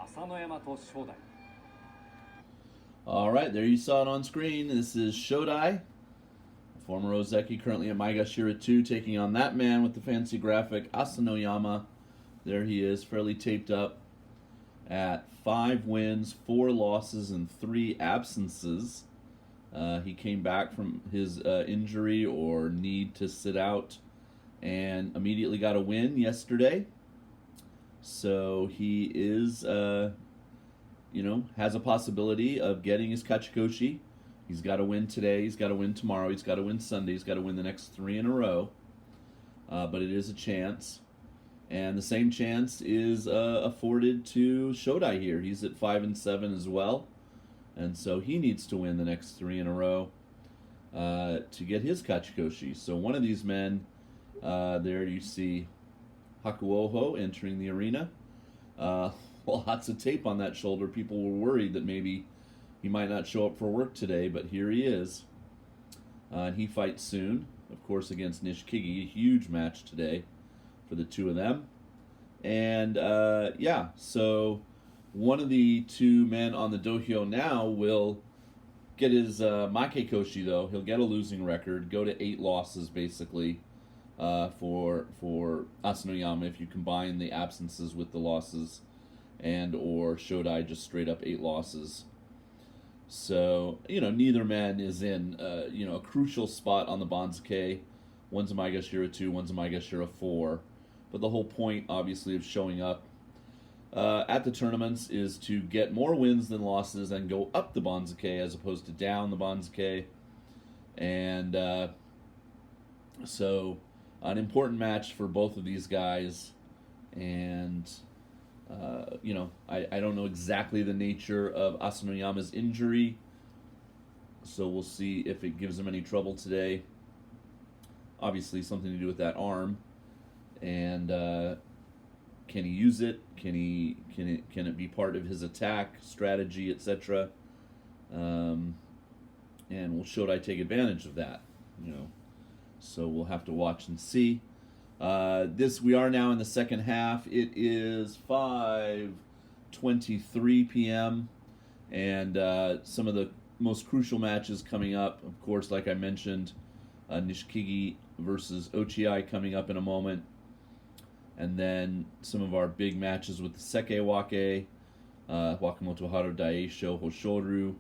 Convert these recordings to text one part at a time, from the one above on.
Asanoyama to Shodai. All right, there you saw it on screen. This is Shodai, former Ozeki, currently at Maegashira 2, taking on that man with the fancy graphic, Asanoyama. There he is, fairly taped up at 5 wins, 4 losses, and 3 absences. He came back from his injury or need to sit out and immediately got a win yesterday. So he is, has a possibility of getting his Kachikoshi. He's got to win today. He's got to win tomorrow. He's got to win Sunday. He's got to win the next 3 in a row. But it is a chance. And the same chance is afforded to Shodai here. He's at 5-7 as well. And so he needs to win the next 3 in a row to get his Kachikoshi. So one of these men, there you see Hakuoho entering the arena. Lots of tape on that shoulder. People were worried that maybe he might not show up for work today, but here he is. And he fights soon, of course, against Nishikigi. A huge match today for the two of them. And so one of the 2 men on the dohyo now will get his Makekoshi, though. He'll get a losing record, go to 8 losses basically for Asanoyama if you combine the absences with the losses, and or Shodai just straight up 8 losses. So, neither man is in, a crucial spot on the Banzuke. One's a Maegashira 2, one's a Maegashira 4. But the whole point, obviously, of showing up at the tournaments is to get more wins than losses and go up the Banzuke as opposed to down the Banzuke. And so, an important match for both of these guys. And I don't know exactly the nature of Asanoyama's injury, so we'll see if it gives him any trouble today. Obviously, something to do with that arm, and can he use it? Can it be part of his attack strategy, etc.? And will Shodai take advantage of that? So we'll have to watch and see. We are now in the second half. It is 5:23 p.m. and some of the most crucial matches coming up. Of course, like I mentioned, Nishikigi versus Ochiai coming up in a moment, and then some of our big matches with the Sekewake, Wakamoto Haru Daisho Hoshoru,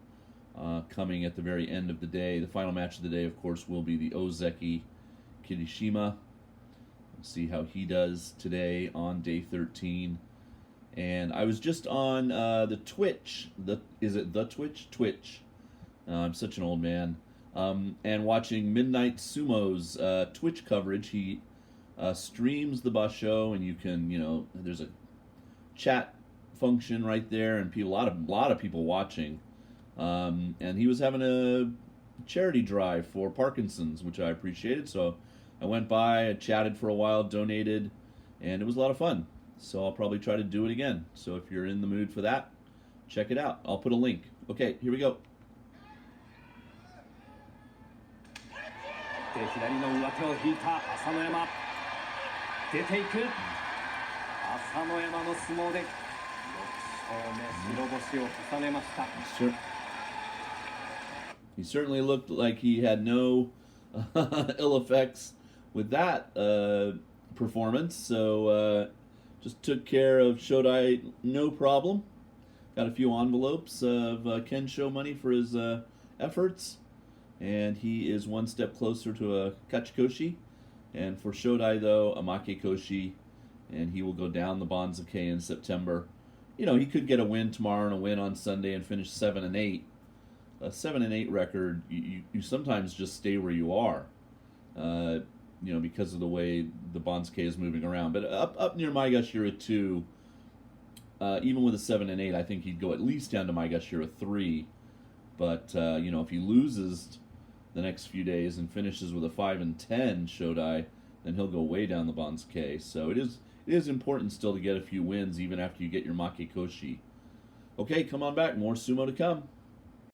coming at the very end of the day. The final match of the day, of course, will be the Ozeki Kirishima. See how he does today on day 13. And I was just on the Twitch. Is it the Twitch? Twitch. I'm such an old man. And watching Midnight Sumo's Twitch coverage. He streams the Basho, and you can, there's a chat function right there, and a lot of people watching. And he was having a charity drive for Parkinson's, which I appreciated. So I went by, I chatted for a while, donated, and it was a lot of fun. So I'll probably try to do it again. So if you're in the mood for that, check it out. I'll put a link. Okay, here we go. 左の上手を引いた朝乃山。出ていく。朝乃山の相撲で6勝目、白星を重ねました。He certainly looked like he had no ill effects with that performance, so just took care of Shodai no problem. Got a few envelopes of Kensho money for his efforts, and he is one step closer to a Kachikoshi. And for Shodai, though, a Makekoshi, and he will go down the Banzuke in September. He could get a win tomorrow and a win on Sunday and finish 7-8. A 7-8 record, you sometimes just stay where you are, because of the way the Banzuke is moving around. But up near Maegashira 2, even with a 7-8, I think he'd go at least down to Maegashira 3. But if he loses the next few days and finishes with a 5-10 Shodai, then he'll go way down the Banzuke. So it is important still to get a few wins even after you get your Makekoshi. Okay, come on back. More sumo to come.